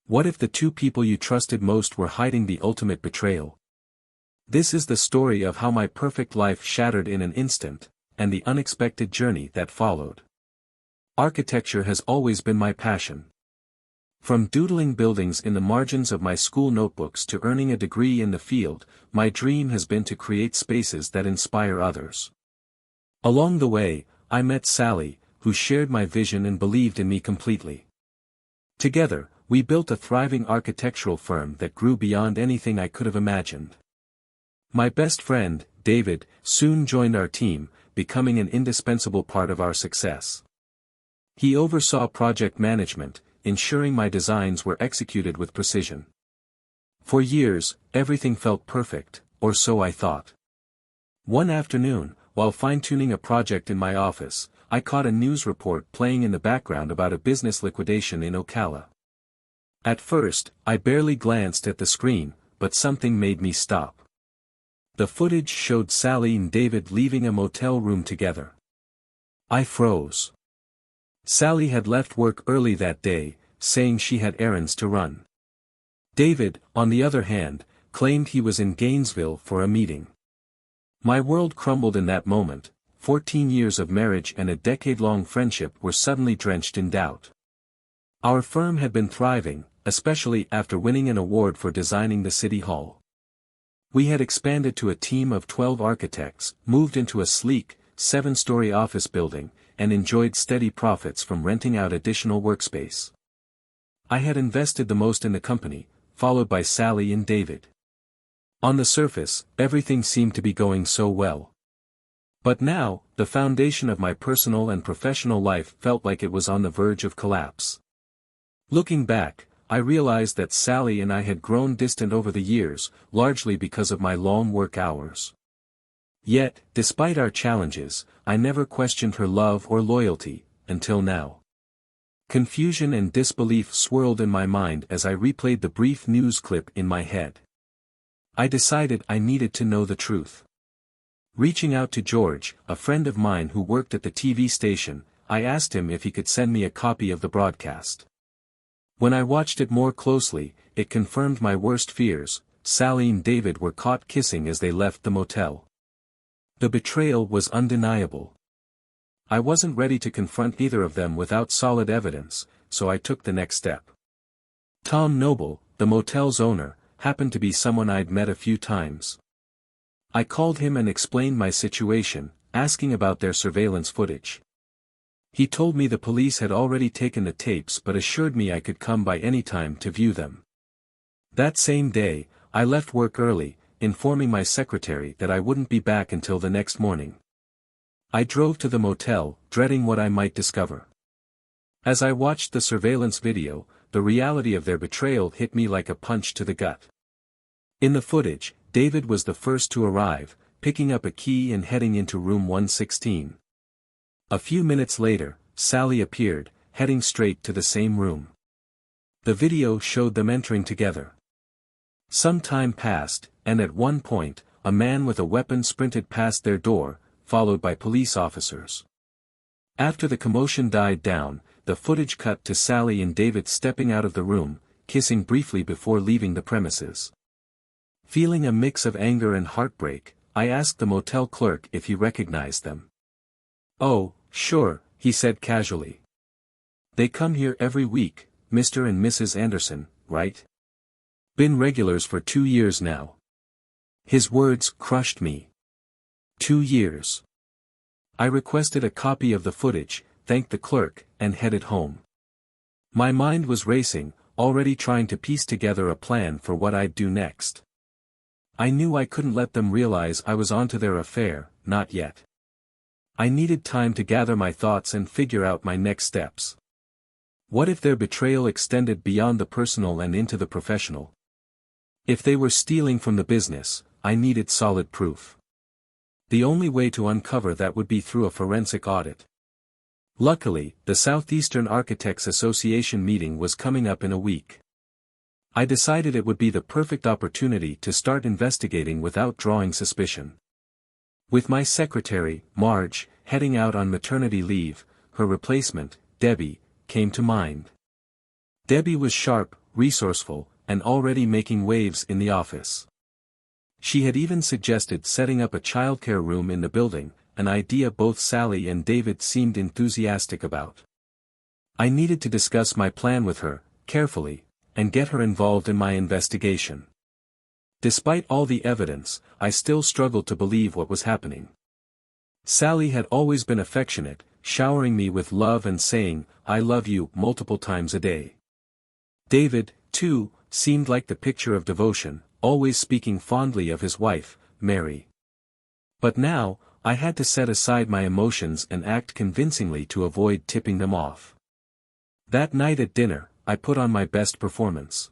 What if the two people you trusted most were hiding the ultimate betrayal? This is the story of how my perfect life shattered in an instant, and the unexpected journey that followed. Architecture has always been my passion. From doodling buildings in the margins of my school notebooks to earning a degree in the field, my dream has been to create spaces that inspire others. Along the way, I met Sally, who shared my vision and believed in me completely. Together, we built a thriving architectural firm that grew beyond anything I could have imagined. My best friend, David, soon joined our team, becoming an indispensable part of our success. He oversaw project management, ensuring my designs were executed with precision. For years, everything felt perfect, or so I thought. One afternoon, while fine-tuning a project in my office, I caught a news report playing in the background about a business liquidation in Ocala. At first, I barely glanced at the screen, but something made me stop. The footage showed Sally and David leaving a motel room together. I froze. Sally had left work early that day, saying she had errands to run. David, on the other hand, claimed he was in Gainesville for a meeting. My world crumbled in that moment. 14 years of marriage and a decade-long friendship were suddenly drenched in doubt. Our firm had been thriving, especially after winning an award for designing the city hall. We had expanded to a team of 12 architects, moved into a sleek, 7-story office building, and enjoyed steady profits from renting out additional workspace. I had invested the most in the company, followed by Sally and David. On the surface, everything seemed to be going so well. But now, the foundation of my personal and professional life felt like it was on the verge of collapse. Looking back, I realized that Sally and I had grown distant over the years, largely because of my long work hours. Yet, despite our challenges, I never questioned her love or loyalty, until now. Confusion and disbelief swirled in my mind as I replayed the brief news clip in my head. I decided I needed to know the truth. Reaching out to George, a friend of mine who worked at the TV station, I asked him if he could send me a copy of the broadcast. When I watched it more closely, it confirmed my worst fears. Sally and David were caught kissing as they left the motel. The betrayal was undeniable. I wasn't ready to confront either of them without solid evidence, so I took the next step. Tom Noble, the motel's owner, happened to be someone I'd met a few times. I called him and explained my situation, asking about their surveillance footage. He told me the police had already taken the tapes but assured me I could come by any time to view them. That same day, I left work early, informing my secretary that I wouldn't be back until the next morning. I drove to the motel, dreading what I might discover. As I watched the surveillance video, the reality of their betrayal hit me like a punch to the gut. In the footage, David was the first to arrive, picking up a key and heading into room 116. A few minutes later, Sally appeared, heading straight to the same room. The video showed them entering together. Some time passed, and at one point, a man with a weapon sprinted past their door, followed by police officers. After the commotion died down, the footage cut to Sally and David stepping out of the room, kissing briefly before leaving the premises. Feeling a mix of anger and heartbreak, I asked the motel clerk if he recognized them. "Oh, sure," he said casually. "They come here every week, Mr. and Mrs. Anderson, right? Been regulars for 2 years now." His words crushed me. 2 years. I requested a copy of the footage, thanked the clerk, and headed home. My mind was racing, already trying to piece together a plan for what I'd do next. I knew I couldn't let them realize I was onto their affair, not yet. I needed time to gather my thoughts and figure out my next steps. What if their betrayal extended beyond the personal and into the professional? If they were stealing from the business, I needed solid proof. The only way to uncover that would be through a forensic audit. Luckily, the Southeastern Architects Association meeting was coming up in a week. I decided it would be the perfect opportunity to start investigating without drawing suspicion. With my secretary, Marge, heading out on maternity leave, her replacement, Debbie, came to mind. Debbie was sharp, resourceful, and already making waves in the office. She had even suggested setting up a childcare room in the building, an idea both Sally and David seemed enthusiastic about. I needed to discuss my plan with her, carefully, and get her involved in my investigation. Despite all the evidence, I still struggled to believe what was happening. Sally had always been affectionate, showering me with love and saying, "I love you," multiple times a day. David, too, seemed like the picture of devotion, always speaking fondly of his wife, Mary. But now, I had to set aside my emotions and act convincingly to avoid tipping them off. That night at dinner, I put on my best performance.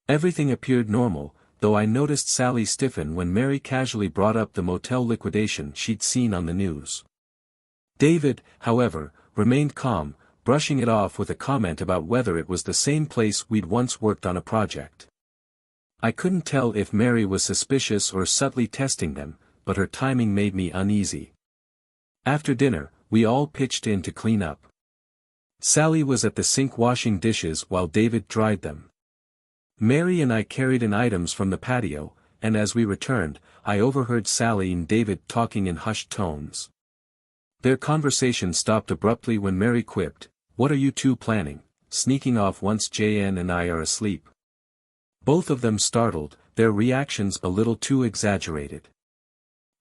Everything appeared normal, though I noticed Sally stiffen when Mary casually brought up the motel liquidation she'd seen on the news. David, however, remained calm, brushing it off with a comment about whether it was the same place we'd once worked on a project. I couldn't tell if Mary was suspicious or subtly testing them, but her timing made me uneasy. After dinner, we all pitched in to clean up. Sally was at the sink washing dishes while David dried them. Mary and I carried in items from the patio, and as we returned, I overheard Sally and David talking in hushed tones. Their conversation stopped abruptly when Mary quipped, "What are you two planning, sneaking off once JN and I are asleep?" Both of them startled, their reactions a little too exaggerated.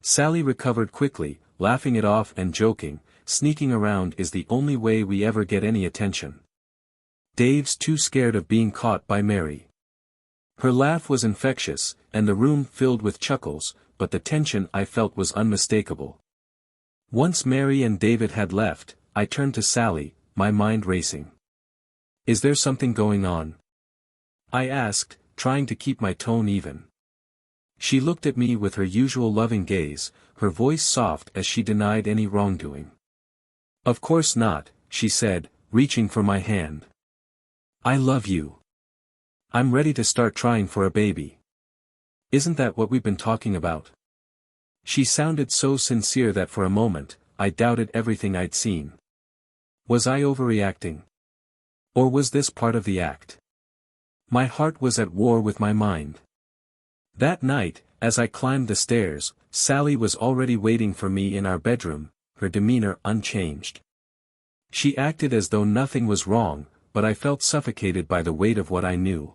Sally recovered quickly, laughing it off and joking, "Sneaking around is the only way we ever get any attention. Dave's too scared of being caught by Mary." Her laugh was infectious, and the room filled with chuckles, but the tension I felt was unmistakable. Once Mary and David had left, I turned to Sally, my mind racing. "Is there something going on?" I asked, trying to keep my tone even. She looked at me with her usual loving gaze, her voice soft as she denied any wrongdoing. "Of course not," she said, reaching for my hand. "I love you. I'm ready to start trying for a baby. Isn't that what we've been talking about?" She sounded so sincere that for a moment, I doubted everything I'd seen. Was I overreacting? Or was this part of the act? My heart was at war with my mind. That night, as I climbed the stairs, Sally was already waiting for me in our bedroom, her demeanor unchanged. She acted as though nothing was wrong, but I felt suffocated by the weight of what I knew.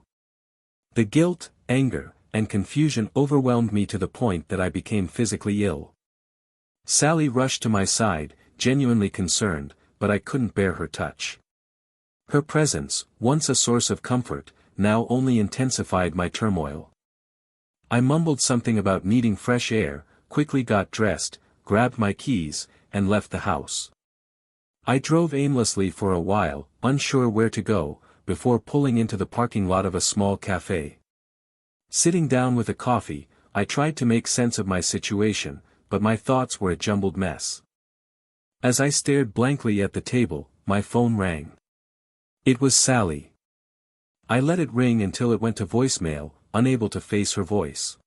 The guilt, anger, and confusion overwhelmed me to the point that I became physically ill. Sally rushed to my side, genuinely concerned, but I couldn't bear her touch. Her presence, once a source of comfort, now only intensified my turmoil. I mumbled something about needing fresh air, quickly got dressed, grabbed my keys, and left the house. I drove aimlessly for a while, unsure where to go, before pulling into the parking lot of a small cafe. Sitting down with a coffee, I tried to make sense of my situation, but my thoughts were a jumbled mess. As I stared blankly at the table, my phone rang. It was Sally. I let it ring until it went to voicemail, unable to face her voice.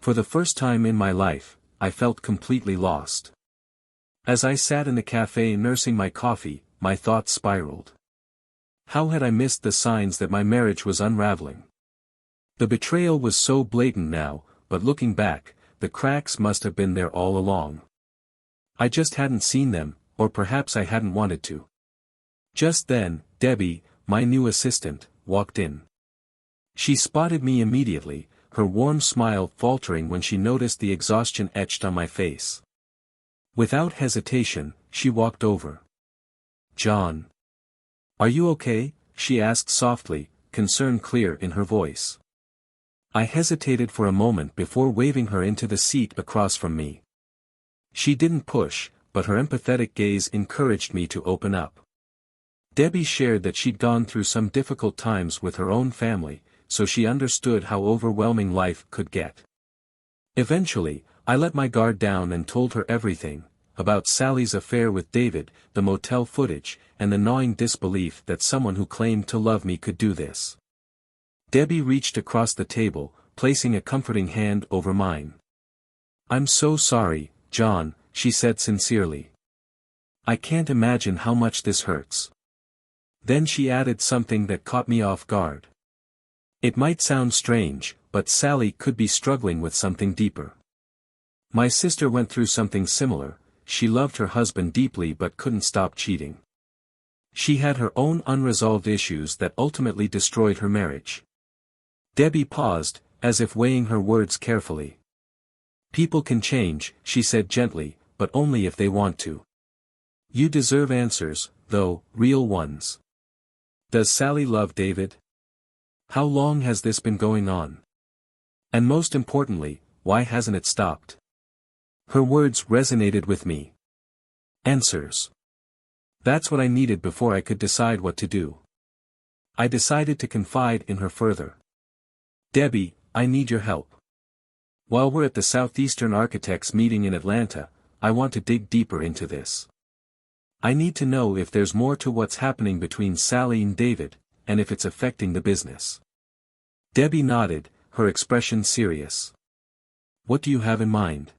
For the first time in my life, I felt completely lost. As I sat in the cafe nursing my coffee, my thoughts spiraled. How had I missed the signs that my marriage was unraveling? The betrayal was so blatant now, but looking back, the cracks must have been there all along. I just hadn't seen them, or perhaps I hadn't wanted to. Just then, Debbie, my new assistant, walked in. She spotted me immediately, her warm smile faltering when she noticed the exhaustion etched on my face. Without hesitation, she walked over. "John. Are you okay?" she asked softly, concern clear in her voice. I hesitated for a moment before waving her into the seat across from me. She didn't push, but her empathetic gaze encouraged me to open up. Debbie shared that she'd gone through some difficult times with her own family, so she understood how overwhelming life could get. Eventually, I let my guard down and told her everything, about Sally's affair with David, the motel footage, and the gnawing disbelief that someone who claimed to love me could do this. Debbie reached across the table, placing a comforting hand over mine. "I'm so sorry, John," she said sincerely. "I can't imagine how much this hurts." Then she added something that caught me off guard. It might sound strange, but Sally could be struggling with something deeper. My sister went through something similar. She loved her husband deeply but couldn't stop cheating. She had her own unresolved issues that ultimately destroyed her marriage. Debbie paused, as if weighing her words carefully. People can change, she said gently, but only if they want to. You deserve answers, though, real ones. Does Sally love David? How long has this been going on? And most importantly, why hasn't it stopped? Her words resonated with me. Answers. That's what I needed before I could decide what to do. I decided to confide in her further. Debbie, I need your help. While we're at the Southeastern Architects meeting in Atlanta, I want to dig deeper into this. I need to know if there's more to what's happening between Sally and David, and if it's affecting the business. Debbie nodded, her expression serious. What do you have in mind?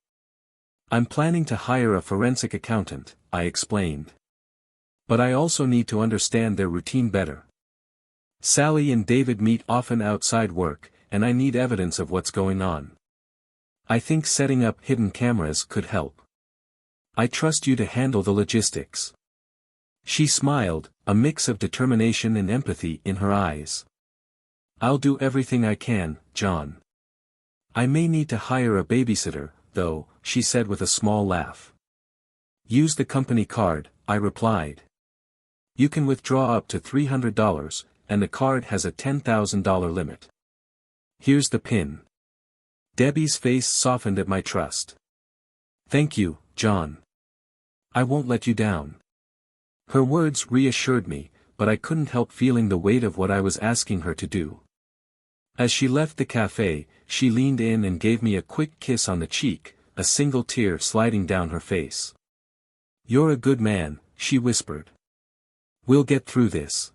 I'm planning to hire a forensic accountant, I explained. But I also need to understand their routine better. Sally and David meet often outside work, and I need evidence of what's going on. I think setting up hidden cameras could help. I trust you to handle the logistics. She smiled, a mix of determination and empathy in her eyes. I'll do everything I can, John. I may need to hire a babysitter, though, she said with a small laugh. Use the company card, I replied. You can withdraw up to $300, and the card has a $10,000 limit. Here's the PIN. Debbie's face softened at my trust. Thank you, John. I won't let you down. Her words reassured me, but I couldn't help feeling the weight of what I was asking her to do. As she left the cafe, she leaned in and gave me a quick kiss on the cheek, a single tear sliding down her face. You're a good man, she whispered. We'll get through this.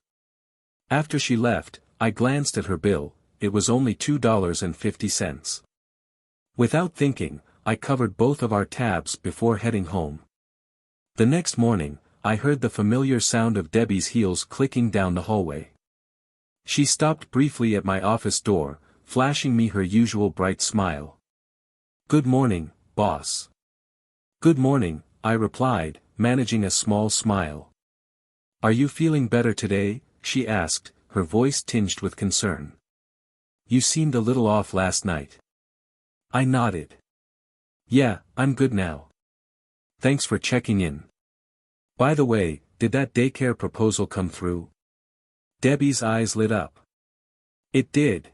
After she left, I glanced at her bill. It was only $2.50. Without thinking, I covered both of our tabs before heading home. The next morning, I heard the familiar sound of Debbie's heels clicking down the hallway. She stopped briefly at my office door, flashing me her usual bright smile. Good morning, boss. Good morning, I replied, managing a small smile. Are you feeling better today? She asked, her voice tinged with concern. You seemed a little off last night. I nodded. Yeah, I'm good now. Thanks for checking in. By the way, did that daycare proposal come through? Debbie's eyes lit up. It did.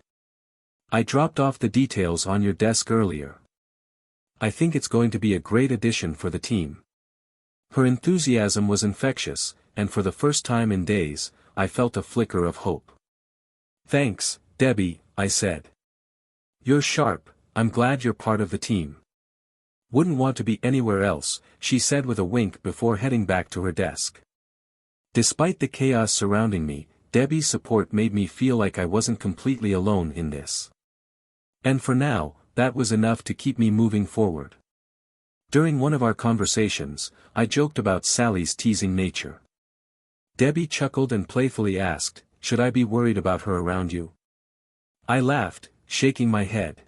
I dropped off the details on your desk earlier. I think it's going to be a great addition for the team. Her enthusiasm was infectious, and for the first time in days, I felt a flicker of hope. Thanks, Debbie, I said. You're sharp, I'm glad you're part of the team. Wouldn't want to be anywhere else, she said with a wink before heading back to her desk. Despite the chaos surrounding me, Debbie's support made me feel like I wasn't completely alone in this. And for now, that was enough to keep me moving forward. During one of our conversations, I joked about Sally's teasing nature. Debbie chuckled and playfully asked, should I be worried about her around you? I laughed, shaking my head.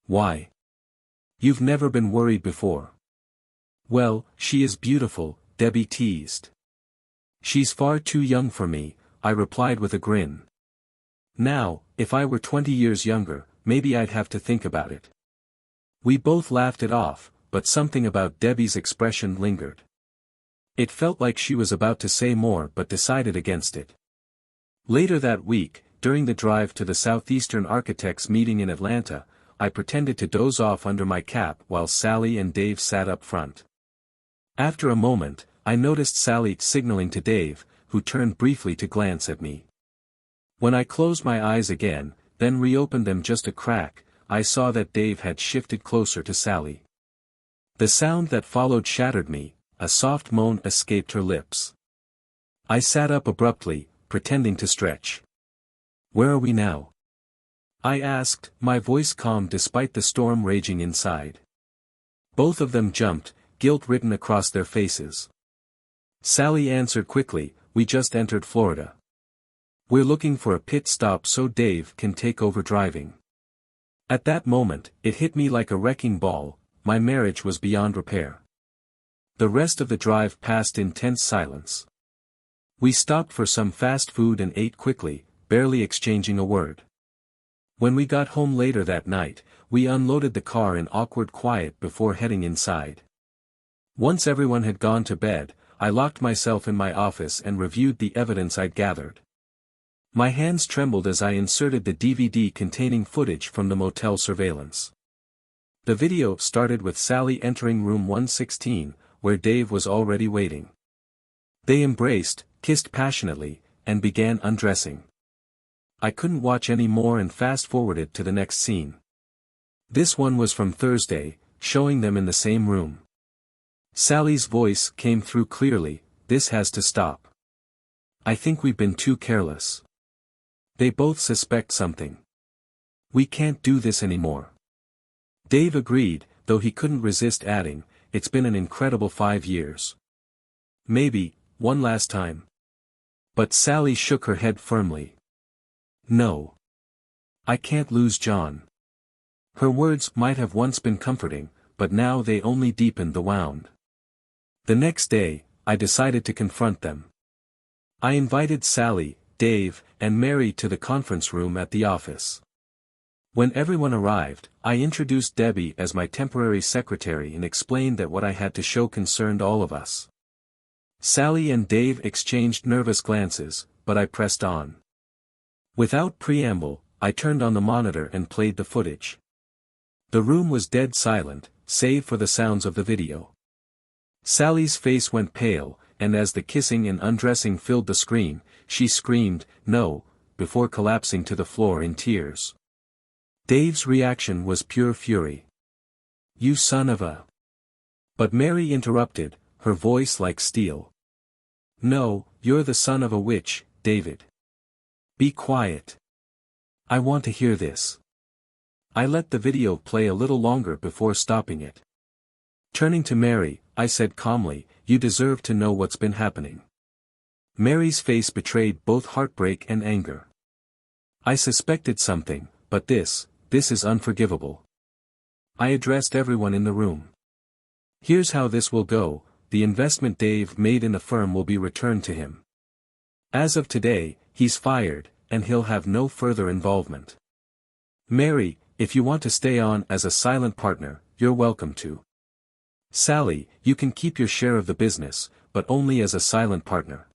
Why? You've never been worried before. Well, she is beautiful, Debbie teased. She's far too young for me, I replied with a grin. Now, if I were 20 years younger, maybe I'd have to think about it. We both laughed it off, but something about Debbie's expression lingered. It felt like she was about to say more but decided against it. Later that week, during the drive to the Southeastern Architects meeting in Atlanta, I pretended to doze off under my cap while Sally and Dave sat up front. After a moment, I noticed Sally signaling to Dave, who turned briefly to glance at me. When I closed my eyes again, then reopened them just a crack, I saw that Dave had shifted closer to Sally. The sound that followed shattered me, a soft moan escaped her lips. I sat up abruptly, pretending to stretch. Where are we now? I asked, my voice calm despite the storm raging inside. Both of them jumped, guilt written across their faces. Sally answered quickly, we just entered Florida. We're looking for a pit stop so Dave can take over driving. At that moment, it hit me like a wrecking ball, my marriage was beyond repair. The rest of the drive passed in tense silence. We stopped for some fast food and ate quickly, barely exchanging a word. When we got home later that night, we unloaded the car in awkward quiet before heading inside. Once everyone had gone to bed, I locked myself in my office and reviewed the evidence I'd gathered. My hands trembled as I inserted the DVD containing footage from the motel surveillance. The video started with Sally entering room 116, where Dave was already waiting. They embraced, kissed passionately, and began undressing. I couldn't watch any more and fast-forwarded to the next scene. This one was from Thursday, showing them in the same room. Sally's voice came through clearly, "This has to stop. I think we've been too careless. They both suspect something. We can't do this anymore." Dave agreed, though he couldn't resist adding, "It's been an incredible 5 years. Maybe, one last time." But Sally shook her head firmly. "No. I can't lose John." Her words might have once been comforting, but now they only deepened the wound. The next day, I decided to confront them. I invited Sally, Dave, and Mary to the conference room at the office. When everyone arrived, I introduced Debbie as my temporary secretary and explained that what I had to show concerned all of us. Sally and Dave exchanged nervous glances, but I pressed on. Without preamble, I turned on the monitor and played the footage. The room was dead silent, save for the sounds of the video. Sally's face went pale, and as the kissing and undressing filled the screen, she screamed, "No," before collapsing to the floor in tears. Dave's reaction was pure fury. "You son of a..." But Mary interrupted, her voice like steel. "No, you're the son of a witch, David. Be quiet. I want to hear this." I let the video play a little longer before stopping it. Turning to Mary, I said calmly, "You deserve to know what's been happening." Mary's face betrayed both heartbreak and anger. "I suspected something, but this is unforgivable." I addressed everyone in the room. "Here's how this will go: the investment Dave made in the firm will be returned to him. As of today, he's fired, and he'll have no further involvement. Mary, if you want to stay on as a silent partner, you're welcome to. Sally, you can keep your share of the business, but only as a silent partner.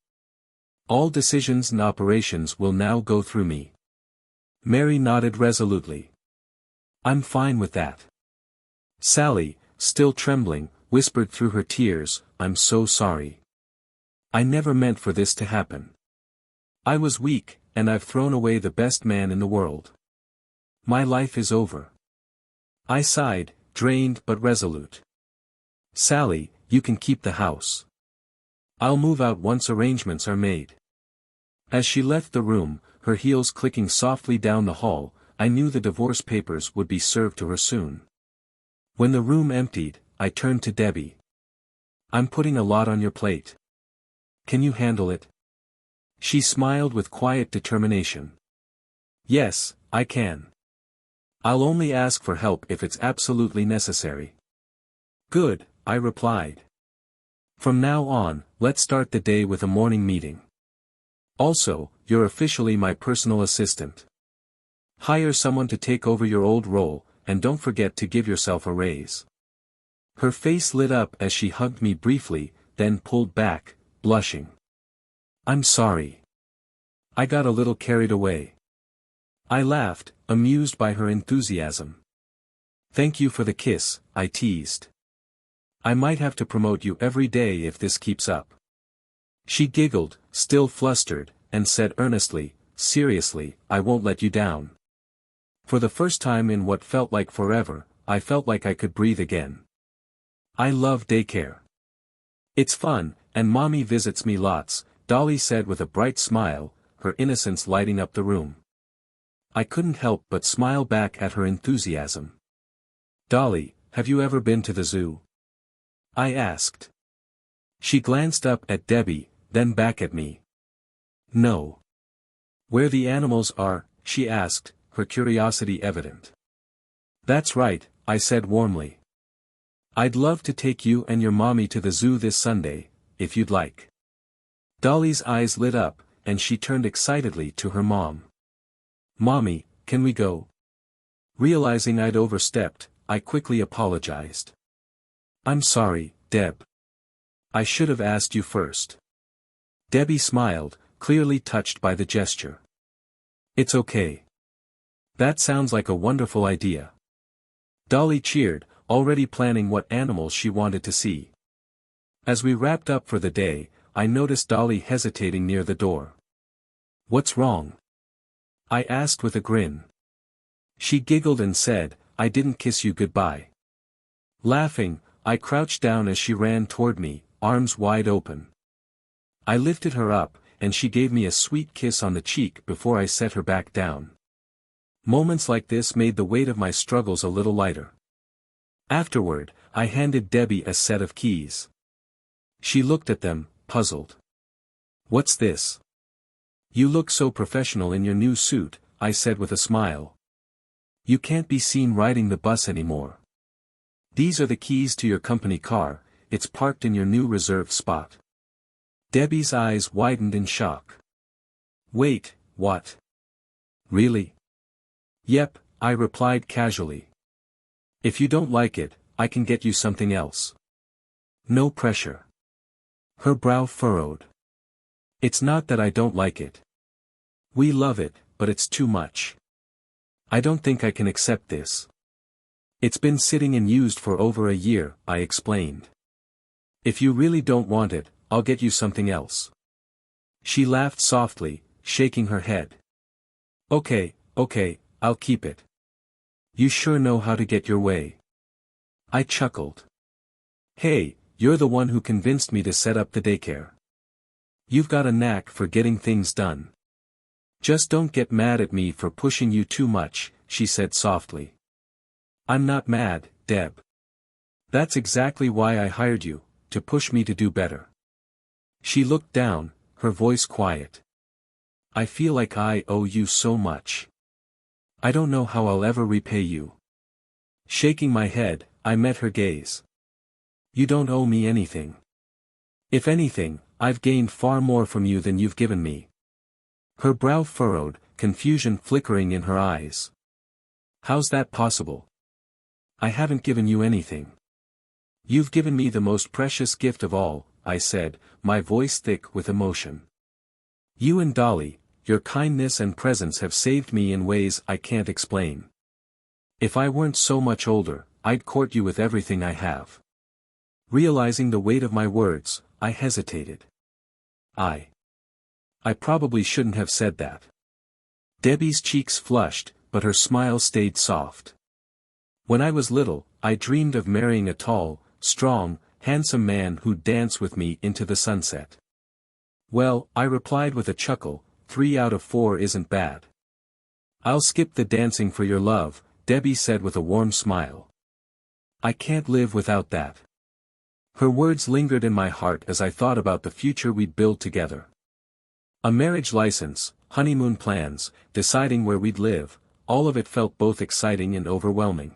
All decisions and operations will now go through me." Mary nodded resolutely. "I'm fine with that." Sally, still trembling, whispered through her tears, "I'm so sorry. I never meant for this to happen. I was weak, and I've thrown away the best man in the world. My life is over." I sighed, drained but resolute. "Sally, you can keep the house. I'll move out once arrangements are made." As she left the room, her heels clicking softly down the hall, I knew the divorce papers would be served to her soon. When the room emptied, I turned to Debbie. "I'm putting a lot on your plate. Can you handle it?" She smiled with quiet determination. "Yes, I can. I'll only ask for help if it's absolutely necessary." "Good," I replied. "From now on, let's start the day with a morning meeting. Also, you're officially my personal assistant. Hire someone to take over your old role, and don't forget to give yourself a raise." Her face lit up as she hugged me briefly, then pulled back, blushing. "I'm sorry. I got a little carried away." I laughed, amused by her enthusiasm. "Thank you for the kiss," I teased. "I might have to promote you every day if this keeps up." She giggled, still flustered, and said earnestly, "Seriously, I won't let you down." For the first time in what felt like forever, I felt like I could breathe again. "I love daycare. It's fun, and Mommy visits me lots," Dolly said with a bright smile, her innocence lighting up the room. I couldn't help but smile back at her enthusiasm. "Dolly, have you ever been to the zoo?" I asked. She glanced up at Debbie, then back at me. "No. Where the animals are, she asked, her curiosity evident. That's right, I said warmly. I'd love to take you and your mommy to the zoo this Sunday, if you'd like. Dolly's eyes lit up, and she turned excitedly to her mom. Mommy, can we go? Realizing I'd overstepped, I quickly apologized. I'm sorry, Deb. I should have asked you first. Debbie smiled, clearly touched by the gesture. It's okay. That sounds like a wonderful idea. Dolly cheered, already planning what animals she wanted to see. As we wrapped up for the day, I noticed Dolly hesitating near the door. What's wrong? I asked with a grin. She giggled and said, I didn't kiss you goodbye. Laughing, I crouched down as she ran toward me, arms wide open. I lifted her up, and she gave me a sweet kiss on the cheek before I set her back down. Moments like this made the weight of my struggles a little lighter. Afterward, I handed Debbie a set of keys. She looked at them, puzzled. What's this? You look so professional in your new suit, I said with a smile. You can't be seen riding the bus anymore. These are the keys to your company car, it's parked in your new reserved spot. Debbie's eyes widened in shock. Wait, what? Really? Yep, I replied casually. If you don't like it, I can get you something else. No pressure. Her brow furrowed. It's not that I don't like it. We love it, but it's too much. I don't think I can accept this. It's been sitting and used for over a year, I explained. If you really don't want it, I'll get you something else. She laughed softly, shaking her head. Okay, I'll keep it. You sure know how to get your way. I chuckled. Hey, you're the one who convinced me to set up the daycare. You've got a knack for getting things done. Just don't get mad at me for pushing you too much, she said softly. I'm not mad, Deb. That's exactly why I hired you, to push me to do better. She looked down, her voice quiet. I feel like I owe you so much. I don't know how I'll ever repay you. Shaking my head, I met her gaze. You don't owe me anything. If anything, I've gained far more from you than you've given me. Her brow furrowed, confusion flickering in her eyes. How's that possible? I haven't given you anything. You've given me the most precious gift of all, I said, my voice thick with emotion. You and Dolly, your kindness and presence have saved me in ways I can't explain. If I weren't so much older, I'd court you with everything I have. Realizing the weight of my words, I hesitated. I probably shouldn't have said that. Debbie's cheeks flushed, but her smile stayed soft. When I was little, I dreamed of marrying a tall, strong, handsome man who'd dance with me into the sunset. Well, I replied with a chuckle, 3 out of 4 isn't bad. I'll skip the dancing for your love, Debbie said with a warm smile. I can't live without that. Her words lingered in my heart as I thought about the future we'd build together. A marriage license, honeymoon plans, deciding where we'd live, all of it felt both exciting and overwhelming.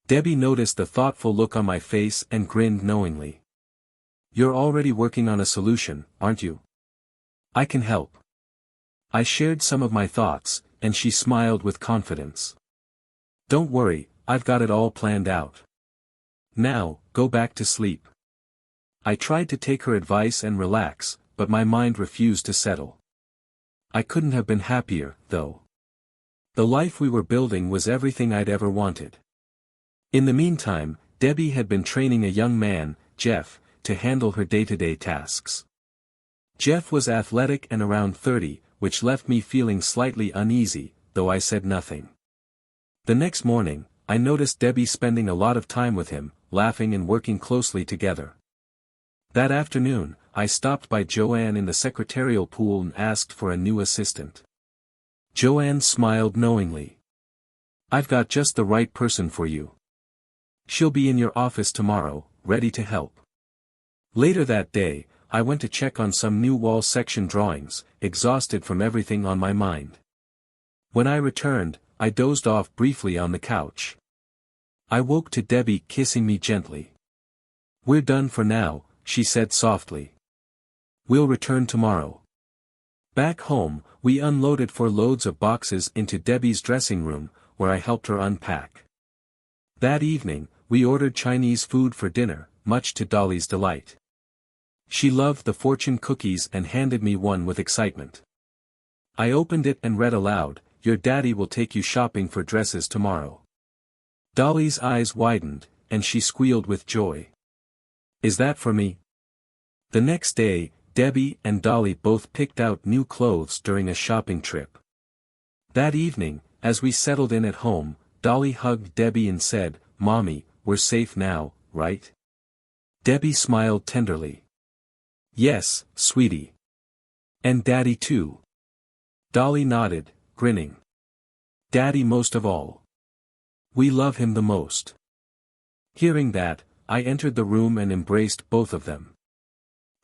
Debbie noticed the thoughtful look on my face and grinned knowingly. You're already working on a solution, aren't you? I can help. I shared some of my thoughts, and she smiled with confidence. Don't worry, I've got it all planned out. Now, go back to sleep. I tried to take her advice and relax, but my mind refused to settle. I couldn't have been happier, though. The life we were building was everything I'd ever wanted. In the meantime, Debbie had been training a young man, Jeff, to handle her day-to-day tasks. Jeff was athletic and around 30, which left me feeling slightly uneasy, though I said nothing. The next morning, I noticed Debbie spending a lot of time with him, laughing and working closely together. That afternoon, I stopped by Joanne in the secretarial pool and asked for a new assistant. Joanne smiled knowingly. I've got just the right person for you. She'll be in your office tomorrow, ready to help. Later that day, I went to check on some new wall section drawings, exhausted from everything on my mind. When I returned, I dozed off briefly on the couch. I woke to Debbie kissing me gently. "We're done for now," she said softly. "We'll return tomorrow." Back home, we unloaded 4 loads of boxes into Debbie's dressing room, where I helped her unpack. That evening, we ordered Chinese food for dinner, much to Dolly's delight. She loved the fortune cookies and handed me one with excitement. I opened it and read aloud, "Your daddy will take you shopping for dresses tomorrow." Dolly's eyes widened, and she squealed with joy. "Is that for me?" The next day, Debbie and Dolly both picked out new clothes during a shopping trip. That evening, as we settled in at home, Dolly hugged Debbie and said, "Mommy, we're safe now, right?" Debbie smiled tenderly. "Yes, sweetie. And Daddy too." Dolly nodded, grinning. "Daddy most of all. We love him the most." Hearing that, I entered the room and embraced both of them.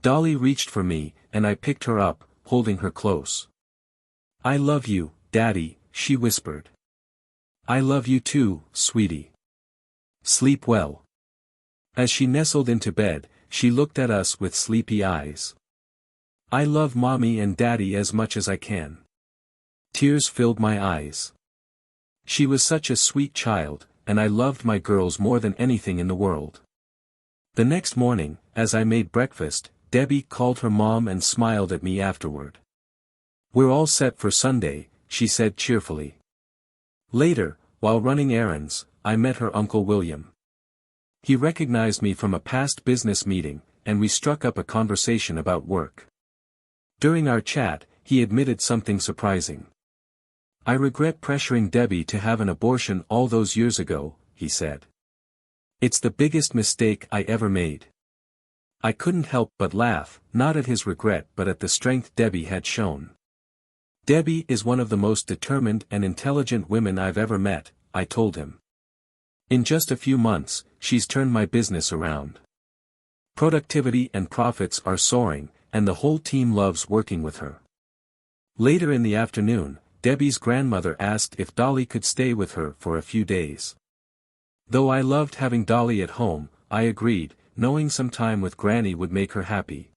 Dolly reached for me, and I picked her up, holding her close. "I love you, Daddy," she whispered. "I love you too, sweetie. Sleep well." As she nestled into bed, she looked at us with sleepy eyes. "I love Mommy and Daddy as much as I can." Tears filled my eyes. She was such a sweet child, and I loved my girls more than anything in the world. The next morning, as I made breakfast, Debbie called her mom and smiled at me afterward. "We're all set for Sunday," she said cheerfully. Later, while running errands, I met her Uncle William. He recognized me from a past business meeting, and we struck up a conversation about work. During our chat, he admitted something surprising. "I regret pressuring Debbie to have an abortion all those years ago," he said. "It's the biggest mistake I ever made." I couldn't help but laugh, not at his regret but at the strength Debbie had shown. "Debbie is one of the most determined and intelligent women I've ever met," I told him. "In just a few months, she's turned my business around. Productivity and profits are soaring, and the whole team loves working with her." Later in the afternoon, Debbie's grandmother asked if Dolly could stay with her for a few days. Though I loved having Dolly at home, I agreed, knowing some time with Granny would make her happy.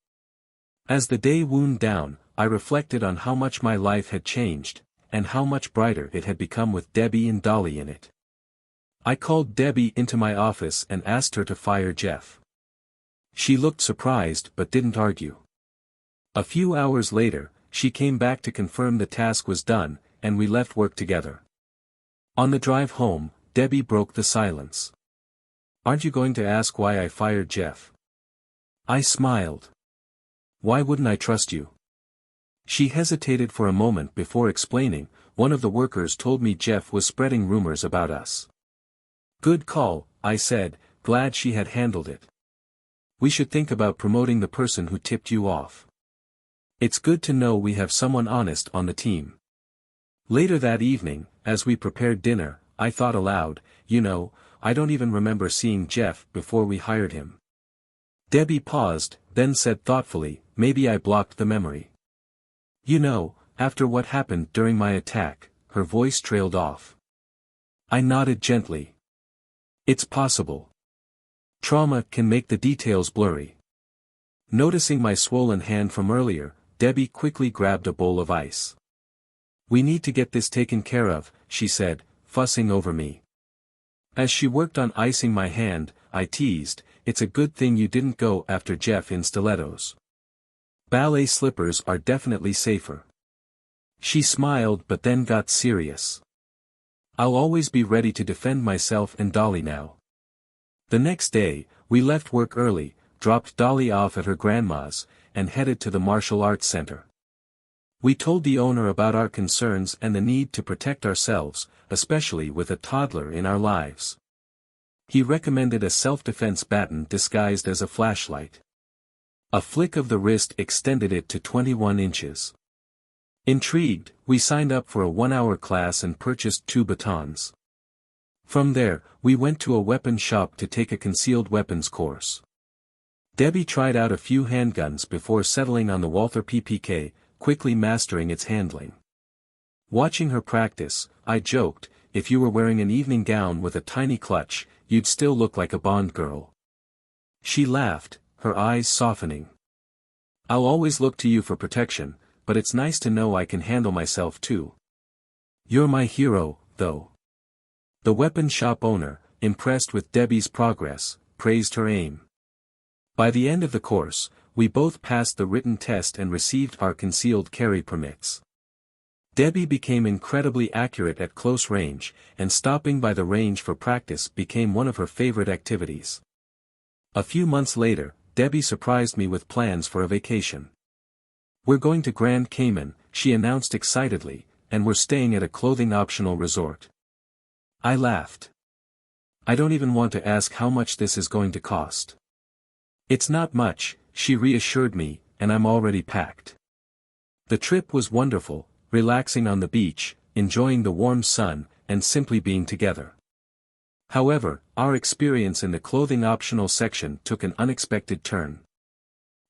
As the day wound down, I reflected on how much my life had changed, and how much brighter it had become with Debbie and Dolly in it. I called Debbie into my office and asked her to fire Jeff. She looked surprised but didn't argue. A few hours later, she came back to confirm the task was done, and we left work together. On the drive home, Debbie broke the silence. "Aren't you going to ask why I fired Jeff?" I smiled. "Why wouldn't I trust you?" She hesitated for a moment before explaining, "One of the workers told me Jeff was spreading rumors about us." "Good call," I said, glad she had handled it. "We should think about promoting the person who tipped you off. It's good to know we have someone honest on the team." Later that evening, as we prepared dinner, I thought aloud, I don't even remember seeing Jeff before we hired him." Debbie paused, then said thoughtfully, "Maybe I blocked the memory." After what happened during my attack," her voice trailed off. I nodded gently. "It's possible. Trauma can make the details blurry." Noticing my swollen hand from earlier, Debbie quickly grabbed a bowl of ice. "We need to get this taken care of," she said, fussing over me. As she worked on icing my hand, I teased, "It's a good thing you didn't go after Jeff in stilettos. Ballet slippers are definitely safer." She smiled but then got serious. "I'll always be ready to defend myself and Dolly now." The next day, we left work early, dropped Dolly off at her grandma's, and headed to the martial arts center. We told the owner about our concerns and the need to protect ourselves, especially with a toddler in our lives. He recommended a self-defense baton disguised as a flashlight. A flick of the wrist extended it to 21 inches. Intrigued, we signed up for a 1-hour class and purchased 2 batons. From there, we went to a weapon shop to take a concealed weapons course. Debbie tried out a few handguns before settling on the Walther PPK, quickly mastering its handling. Watching her practice, I joked, if you were wearing an evening gown with a tiny clutch, you'd still look like a Bond girl. She laughed, her eyes softening. I'll always look to you for protection, but it's nice to know I can handle myself too. You're my hero, though. The weapon shop owner, impressed with Debbie's progress, praised her aim. By the end of the course, we both passed the written test and received our concealed carry permits. Debbie became incredibly accurate at close range, and stopping by the range for practice became one of her favorite activities. A few months later, Debbie surprised me with plans for a vacation. We're going to Grand Cayman, she announced excitedly, and we're staying at a clothing-optional resort. I laughed. I don't even want to ask how much this is going to cost. It's not much, she reassured me, and I'm already packed. The trip was wonderful, relaxing on the beach, enjoying the warm sun, and simply being together. However, our experience in the clothing-optional section took an unexpected turn.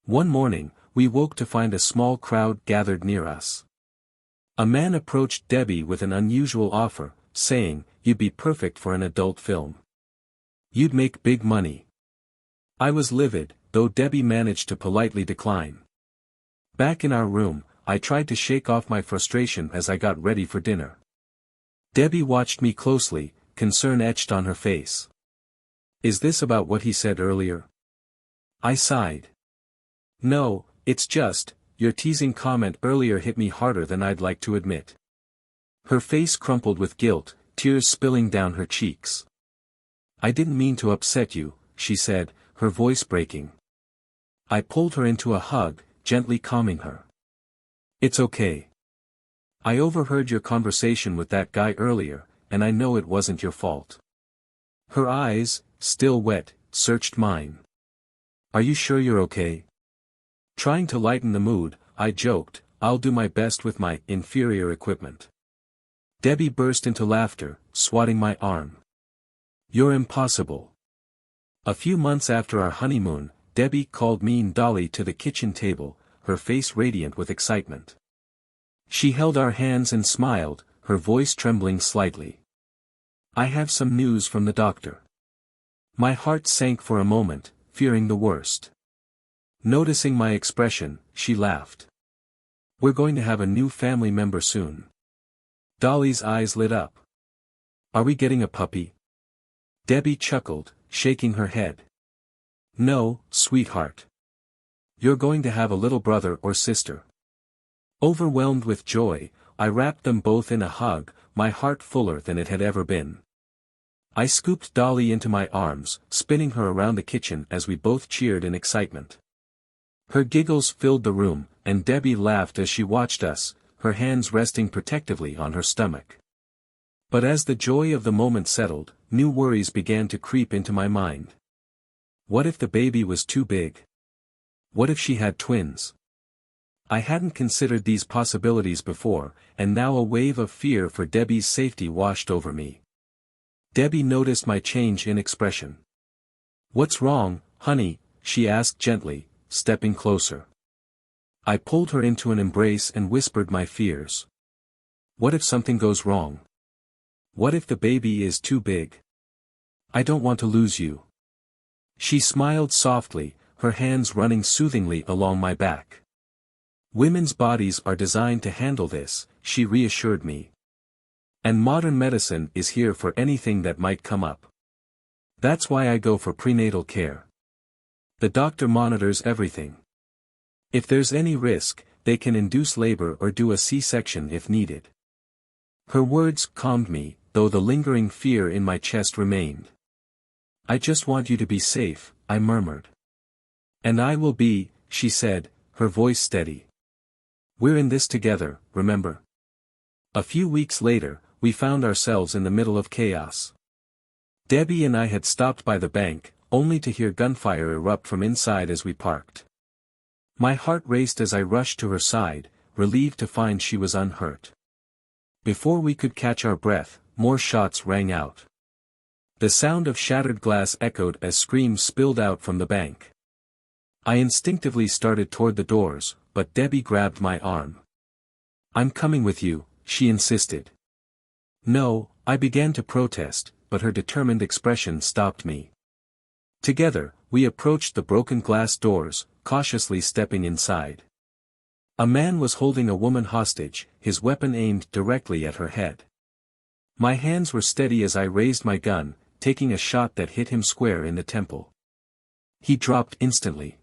One morning, we woke to find a small crowd gathered near us. A man approached Debbie with an unusual offer, saying, "You'd be perfect for an adult film. You'd make big money." I was livid, though Debbie managed to politely decline. Back in our room, I tried to shake off my frustration as I got ready for dinner. Debbie watched me closely, concern etched on her face. Is this about what he said earlier? I sighed. No, it's just, your teasing comment earlier hit me harder than I'd like to admit. Her face crumpled with guilt, tears spilling down her cheeks. I didn't mean to upset you, she said, her voice breaking. I pulled her into a hug, gently calming her. It's okay. I overheard your conversation with that guy earlier, and I know it wasn't your fault. Her eyes, still wet, searched mine. Are you sure you're okay? Trying to lighten the mood, I joked, I'll do my best with my inferior equipment. Debbie burst into laughter, swatting my arm. You're impossible. A few months after our honeymoon, Debbie called me and Dolly to the kitchen table, her face radiant with excitement. She held our hands and smiled, her voice trembling slightly. I have some news from the doctor. My heart sank for a moment, fearing the worst. Noticing my expression, she laughed. We're going to have a new family member soon. Dolly's eyes lit up. Are we getting a puppy? Debbie chuckled, shaking her head. No, sweetheart. You're going to have a little brother or sister. Overwhelmed with joy, I wrapped them both in a hug, my heart fuller than it had ever been. I scooped Dolly into my arms, spinning her around the kitchen as we both cheered in excitement. Her giggles filled the room, and Debbie laughed as she watched us, her hands resting protectively on her stomach. But as the joy of the moment settled, new worries began to creep into my mind. What if the baby was too big? What if she had twins? I hadn't considered these possibilities before, and now a wave of fear for Debbie's safety washed over me. Debbie noticed my change in expression. What's wrong, honey? She asked gently, stepping closer. I pulled her into an embrace and whispered my fears. What if something goes wrong? What if the baby is too big? I don't want to lose you. She smiled softly, her hands running soothingly along my back. Women's bodies are designed to handle this, she reassured me. And modern medicine is here for anything that might come up. That's why I go for prenatal care. The doctor monitors everything. If there's any risk, they can induce labor or do a C-section if needed. Her words calmed me, though the lingering fear in my chest remained. I just want you to be safe, I murmured. And I will be, she said, her voice steady. We're in this together, remember? A few weeks later, we found ourselves in the middle of chaos. Debbie and I had stopped by the bank, only to hear gunfire erupt from inside as we parked. My heart raced as I rushed to her side, relieved to find she was unhurt. Before we could catch our breath, more shots rang out. The sound of shattered glass echoed as screams spilled out from the bank. I instinctively started toward the doors, but Debbie grabbed my arm. "I'm coming with you," she insisted. "No," I began to protest, but her determined expression stopped me. Together, we approached the broken glass doors, cautiously stepping inside. A man was holding a woman hostage, his weapon aimed directly at her head. My hands were steady as I raised my gun, taking a shot that hit him square in the temple. He dropped instantly.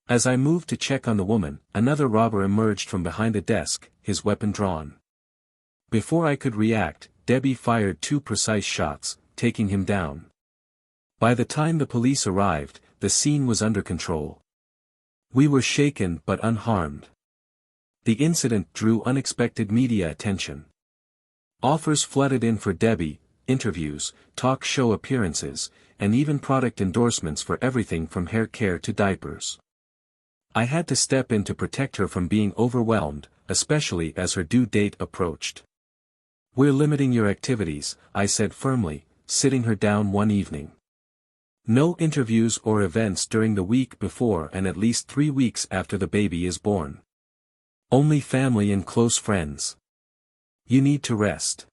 As I moved to check on the woman, another robber emerged from behind a desk, his weapon drawn. Before I could react, Debbie fired 2 precise shots, taking him down. By the time the police arrived, the scene was under control. We were shaken but unharmed. The incident drew unexpected media attention. Offers flooded in for Debbie, interviews, talk show appearances, and even product endorsements for everything from hair care to diapers. I had to step in to protect her from being overwhelmed, especially as her due date approached. "We're limiting your activities," I said firmly, sitting her down one evening. "No interviews or events during the week before and at least 3 weeks after the baby is born. Only family and close friends. You need to rest."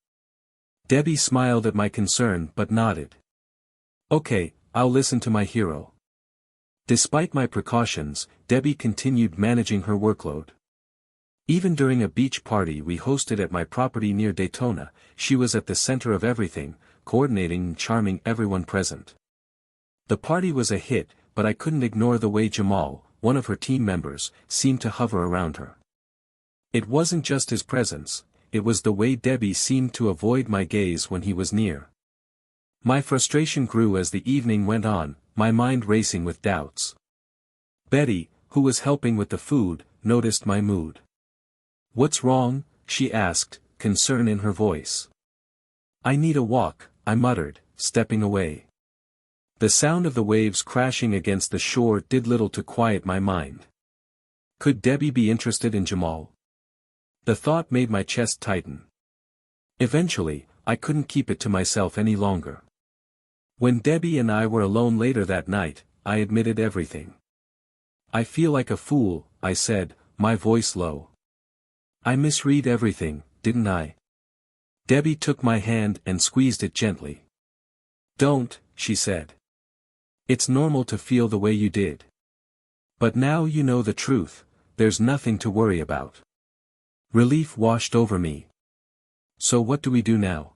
Debbie smiled at my concern but nodded. "Okay, I'll listen to my hero." Despite my precautions, Debbie continued managing her workload. Even during a beach party we hosted at my property near Daytona, she was at the center of everything, coordinating and charming everyone present. The party was a hit, but I couldn't ignore the way Jamal, one of her team members, seemed to hover around her. It wasn't just his presence, it was the way Debbie seemed to avoid my gaze when he was near. My frustration grew as the evening went on, my mind racing with doubts. Betty, who was helping with the food, noticed my mood. "What's wrong?" she asked, concern in her voice. "I need a walk," I muttered, stepping away. The sound of the waves crashing against the shore did little to quiet my mind. Could Debbie be interested in Jamal? The thought made my chest tighten. Eventually, I couldn't keep it to myself any longer. When Debbie and I were alone later that night, I admitted everything. "I feel like a fool," I said, my voice low. "I misread everything, didn't I?" Debbie took my hand and squeezed it gently. "Don't," she said. "It's normal to feel the way you did. But now you know the truth, there's nothing to worry about." Relief washed over me. "So what do we do now?"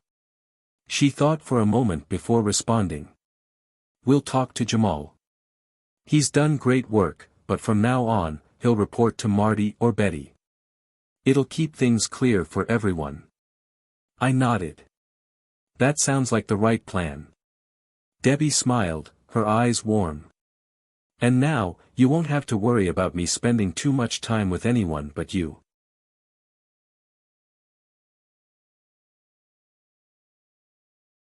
She thought for a moment before responding. "We'll talk to Jamal. He's done great work, but from now on, he'll report to Marty or Betty. It'll keep things clear for everyone." I nodded. "That sounds like the right plan." Debbie smiled, her eyes warm. "And now, you won't have to worry about me spending too much time with anyone but you."